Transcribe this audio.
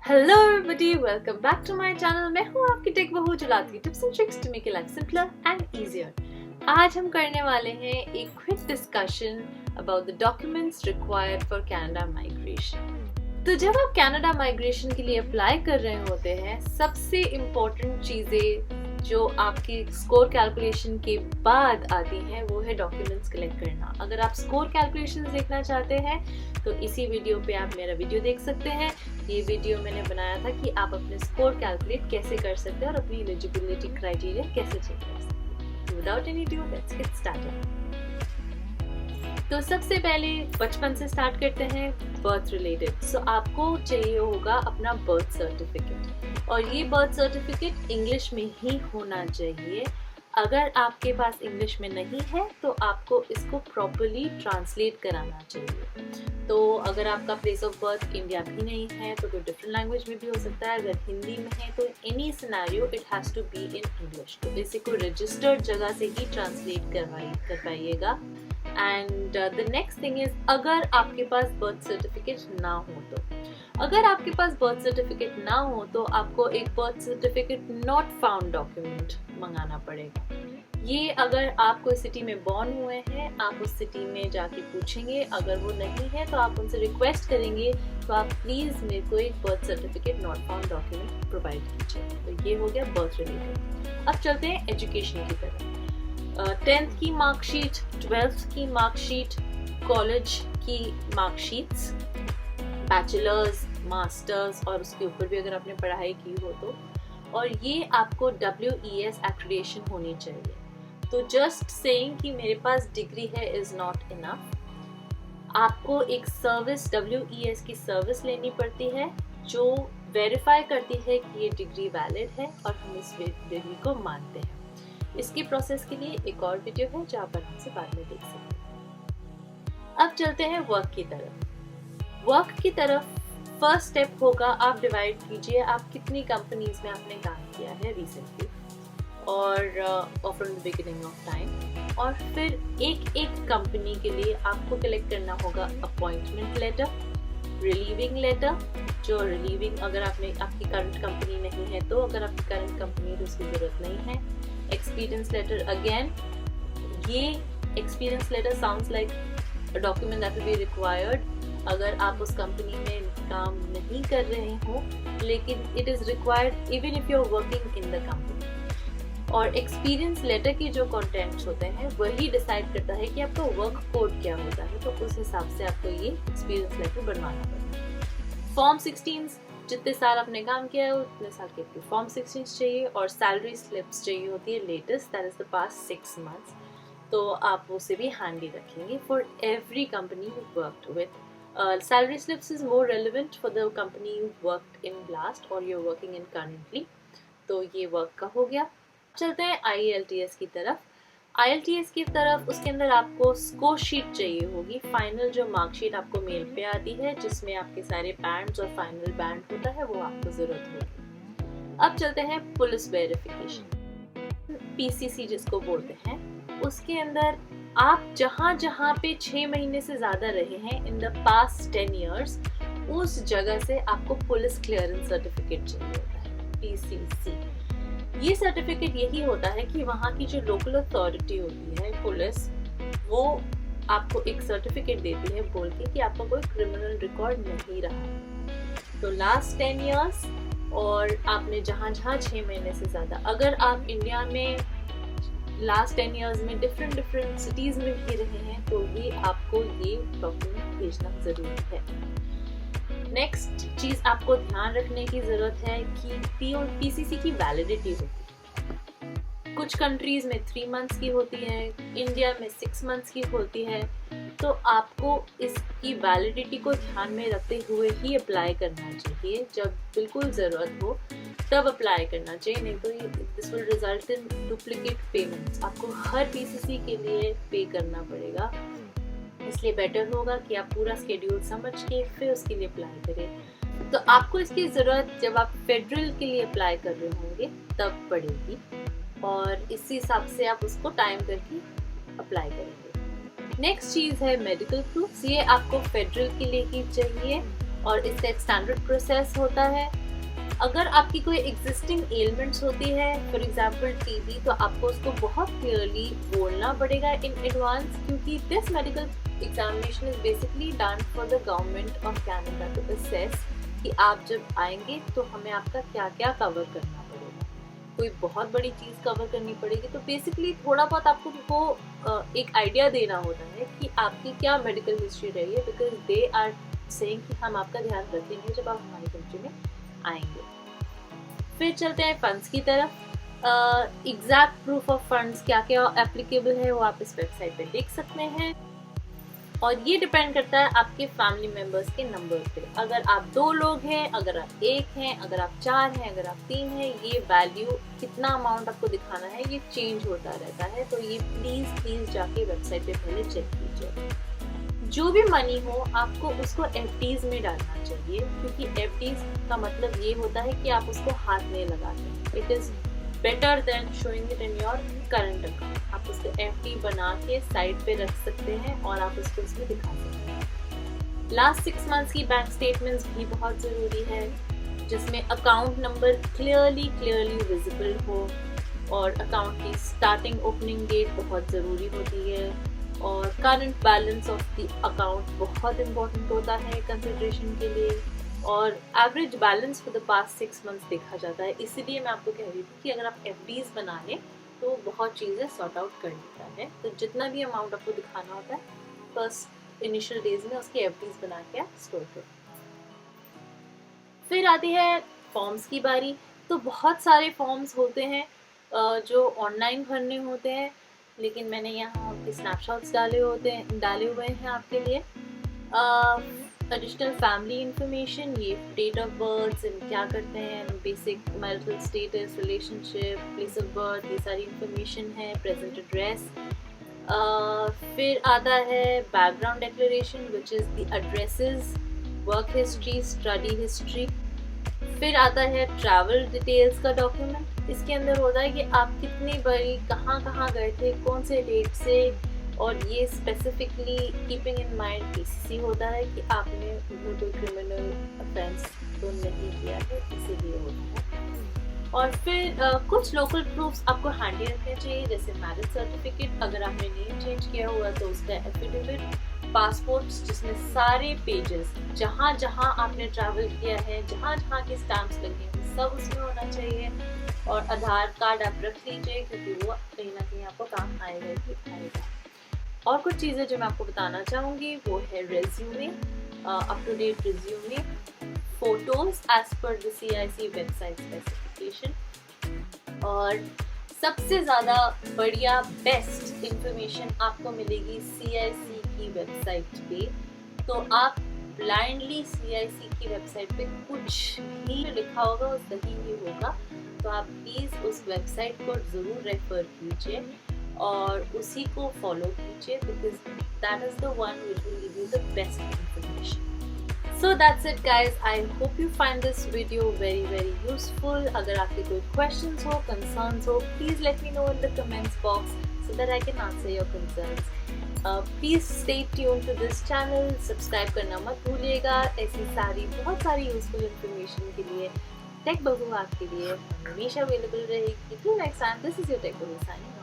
Hello everybody, welcome back to my channel. मैं हूँ आपकी टेक बहू जो लाती है tips and tricks to make your life simpler and easier. आज हम करने वाले हैं एक quick discussion about the documents required for Canada migration. तो जब आप कनाडा माइग्रेशन के लिए अप्लाई कर रहे होते हैं, सबसे इम्पोर्टेंट चीज़ें जो आपकी स्कोर कैलकुलेशन के बाद आती हैं वो है डॉक्यूमेंट्स कलेक्ट करना। अगर आप स्कोर कैलकुलेशन देखना चाहते हैं तो इसी वीडियो पे आप मेरा वीडियो देख सकते हैं। ये वीडियो मैंने बनाया था कि आप अपने स्कोर कैलकुलेट कैसे कर सकते हैं और अपनी एलिजिबिलिटी क्राइटेरिया कैसे चेक कर सकते हैं। Without any due, let's get started. तो सबसे पहले बचपन से स्टार्ट करते हैं, बर्थ रिलेटेड। सो आपको चाहिए होगा अपना बर्थ सर्टिफिकेट, और ये बर्थ सर्टिफिकेट इंग्लिश में ही होना चाहिए। अगर आपके पास इंग्लिश में नहीं है तो आपको इसको प्रॉपर्ली ट्रांसलेट कराना चाहिए। तो अगर आपका प्लेस ऑफ बर्थ इंडिया भी नहीं है तो कोई डिफरेंट लैंग्वेज में भी हो सकता है। अगर हिंदी में है तो any scenario it has to be in English. तो इसी को रजिस्टर्ड जगह से ही ट्रांसलेट करवाइएगा। And the next thing is, अगर आपके पास बर्थ सर्टिफिकेट ना हो तो आपको एक birth certificate not found document मंगाना पड़ेगा। ये अगर आप कोई सिटी में बॉर्न हुए हैं, आप उस सिटी में जाके पूछेंगे। अगर वो नहीं है तो आप उनसे रिक्वेस्ट करेंगे तो आप प्लीज़ मेरे को एक birth certificate not found document provide कीजिए। तो ये हो गया बर्थ रिलेटेड। अब चलते हैं एजुकेशन की तरफ। 10th की मार्कशीट, 12th की मार्कशीट, कॉलेज की मार्कशीट्स, बैचलर्स, मास्टर्स और उसके ऊपर भी अगर आपने पढ़ाई की हो तो, और ये आपको WES एक्रेडिटेशन होनी चाहिए। तो जस्ट सेइंग कि मेरे पास डिग्री है इज़ नॉट इनफ। आपको एक सर्विस WES की सर्विस लेनी पड़ती है जो वेरीफाई करती है कि ये डिग्री वैलिड है और हम इस डिग्री को मानते हैं। इसकी प्रोसेस के लिए एक और वीडियो है जहाँ पर हमसे बाद में देख सकते हैं। अब चलते हैं वर्क की तरफ। फर्स्ट स्टेप होगा, आप डिवाइड कीजिए आप कितनी कंपनीज में आपने काम किया है रिसेंटली और from the beginning of time. और फिर एक एक कंपनी के लिए आपको कलेक्ट करना होगा अपॉइंटमेंट लेटर, रिलीविंग लेटर। जो रिलीविंग अगर आपकी करंट कंपनी नहीं है तो, अगर आपकी करंट कंपनी है तो उसकी ज़रूरत नहीं है। एक्सपीरियंस लेटर, अगेन ये experience letter sounds like a document that will be required अगर आप उस कंपनी में काम नहीं कर रहे हो, लेकिन it is required even if you are working in the company. और एक्सपीरियंस लेटर के जो कंटेंट्स होते हैं वही डिसाइड करता है कि आपका वर्क कोड क्या होता है। तो उस हिसाब से आपको ये एक्सपीरियंस लेटर बनवाना पड़ता है। फॉर्म 16, जितने साल आपने काम किया है उतने साल के आपके फॉर्म 16 चाहिए, और सैलरी स्लिप्स चाहिए होती है latest, that is the past 6 months। तो आप उसे भी हैंडी रखेंगे for every company you worked with. Salary slips is more relevant for the company you worked in last or you're working in currently। तो ये वर्क का हो गया। चलते हैं IELTS की तरफ। उसके अंदर आपको स्कोर शीट चाहिए होगी, फाइनल जो मार्कशीट आपको मेल पे आती है जिसमें आपके सारे बैंड्स और फाइनल बैंड होता है वो आपको ज़रूरत होगी। अब चलते हैं पुलिस वेरिफिकेशन, PCC जिसको बोलते हैं। उसके अंदर आप जहाँ पे 6 महीने से ज़्यादा रहे हैं इन द पास्ट 10 years, उस जगह से आपको पुलिस क्लियरेंस सर्टिफिकेट चाहिए होता है, PCC। ये सर्टिफिकेट यही होता है कि वहाँ की जो लोकल अथॉरिटी होती है पुलिस, वो आपको एक सर्टिफिकेट देती है बोल के कि आपका कोई क्रिमिनल रिकॉर्ड नहीं रहा। तो लास्ट 10 years और आपने जहाँ 6 महीने से ज़्यादा, अगर आप इंडिया में लास्ट 10 years में डिफरेंट सिटीज़ में भी रहे हैं तो भी आपको ये डॉक्यूमेंट भेजना ज़रूरी है। नेक्स्ट चीज़ आपको ध्यान रखने की ज़रूरत है कि PCC की वैलिडिटी होती है। कुछ कंट्रीज़ में 3 months की होती है, इंडिया में 6 months की होती है। तो आपको इसकी वैलिडिटी को ध्यान में रखते हुए ही अप्लाई करना चाहिए। जब बिल्कुल ज़रूरत हो तब अप्लाई करना चाहिए, नहीं तो this will result in duplicate payments. आपको हर PCC के लिए पे करना पड़ेगा, इसलिए बेटर होगा कि आप पूरा स्केड्यूल समझ के फिर उसके लिए अप्लाई करें। तो आपको इसकी ज़रूरत जब आप फेडरल के लिए अप्लाई कर रहे होंगे तब पड़ेगी, और इसी हिसाब से आप उसको टाइम करके अप्लाई करेंगे। नेक्स्ट चीज़ है मेडिकल प्रूफ। ये आपको फेडरल के लिए ही चाहिए और इसका एक स्टैंडर्ड प्रोसेस होता है। अगर आपकी कोई एग्जिस्टिंग एलिमेंट्स होती है, फॉर एग्जांपल टीबी, तो आपको उसको बहुत क्लियरली बोलना पड़ेगा इन एडवांस, क्योंकि this medical examination is basically done for the government of Canada to assess कि आप जब आएंगे तो हमें आपका क्या क्या कवर करना पड़ेगा। कोई बहुत बड़ी चीज़ कवर करनी पड़ेगी, तो बेसिकली थोड़ा बहुत आपको उनको एक आइडिया देना होता है कि आपकी क्या मेडिकल हिस्ट्री रही है, बिकॉज दे आर सेइंग कि हम आपका ध्यान रखेंगे जब आप हमारी कंट्री में आएंगे। फिर चलते हैं फंड्स की तरफ। एग्जैक्ट प्रूफ ऑफ फंड्स क्या क्या एप्लीकेबल है वो आप इस वेबसाइट पे देख सकते हैं, और ये डिपेंड करता है आपके फैमिली मेंबर्स के नंबर पे। अगर आप 2 लोग हैं, अगर आप 1 हैं, अगर आप 4 हैं, अगर आप 3 हैं, ये वैल्यू कितना अमाउंट आपको दिखाना है ये चेंज होता रहता है। तो ये प्लीज़ जाके वेबसाइट पे पहले चेक कीजिए। जो भी मनी हो आपको उसको एफडीज में डालना चाहिए, क्योंकि एफडीज का मतलब ये होता है कि आप उसको हाथ में लगाते हैं। It is better than showing it in your current account. आप उसको एफडी बना के साइड पे रख सकते हैं और आप उसको उसमें दिखा सकते हैं। लास्ट 6 मंथ्स की बैंक स्टेटमेंट्स भी बहुत ज़रूरी है, जिसमें अकाउंट नंबर क्लियरली विजिबल हो, और अकाउंट की स्टार्टिंग ओपनिंग डेट बहुत ज़रूरी होती है, और current balance of the account बहुत इंपॉर्टेंट होता है कंसिडरेशन के लिए, और average balance for the past 6 months देखा जाता है। इसीलिए मैं आपको कह रही थी कि अगर आप एफडीज बना लें तो बहुत चीज़ें सॉर्ट आउट कर लेता है। तो जितना भी अमाउंट आपको दिखाना होता है फर्स्ट इनिशियल डेज में उसकी एफडीज बना के आप स्टोर करें। फिर आती है फॉर्म्स की बारी। तो बहुत सारे फॉर्म्स होते हैं जो ऑनलाइन भरने होते हैं, लेकिन मैंने यहाँ आपके स्नैपशॉट्स डाले हुए हैं आपके लिए। एडिशनल फैमिली इंफॉर्मेशन, ये डेट ऑफ बर्थ, क्या करते हैं, basic marital status, relationship, place of birth, ये सारी इंफॉर्मेशन है, प्रेजेंट एड्रेस। फिर आता है background declaration which is the addresses, work history, study history. फिर आता है ट्रैवल डिटेल्स का डॉक्यूमेंट। इसके अंदर होता है कि आप कितनी बारी कहाँ गए थे, कौन से डेट से, और ये specifically keeping in mind PCC होता है कि आपने कोई क्रिमिनल ऑफेंस तो नहीं किया है, इसीलिए होता है। और फिर कुछ लोकल प्रूफ्स आपको हैंडी रखने चाहिए, जैसे मैरिज सर्टिफिकेट, अगर आपने नेम चेंज किया हुआ तो उसका एफिडेविट, पासपोर्ट्स जिसमें सारे पेजेस जहाँ आपने ट्रैवल किया है, जहाँ के स्टैम्प्स लगे हैं सब उसमें होना चाहिए, और आधार कार्ड आप रख लीजिए क्योंकि वो कहीं ना कहीं आपको काम आएगा ही आएगा। और कुछ चीज़ें जो मैं आपको बताना चाहूँगी वो है resume, up to date resume, photos as per the CIC website specification, और सबसे ज़्यादा बढ़िया बेस्ट इंफॉर्मेशन आपको मिलेगी CIC की वेबसाइट पे। तो आप ब्लाइंडली CIC की वेबसाइट पे कुछ भी लिखा होगा वो सही ही होगा, तो आप प्लीज़ उस वेबसाइट को ज़रूर रेफर कीजिए और उसी को फॉलो कीजिए, because that is the one which will give you the best information. So that's it guys, I hope you find this video very useful. अगर आपके कोई questions हो, concerns हो, please let me know in the comments box so that I can answer your concerns. Please stay tuned to this channel, subscribe करना मत भूलिएगा। ऐसी बहुत सारी useful information के लिए टेक बबू आपके लिए हमेशा अवेलेबल रहेगी। Till next time, this is your Tech Bubble signing.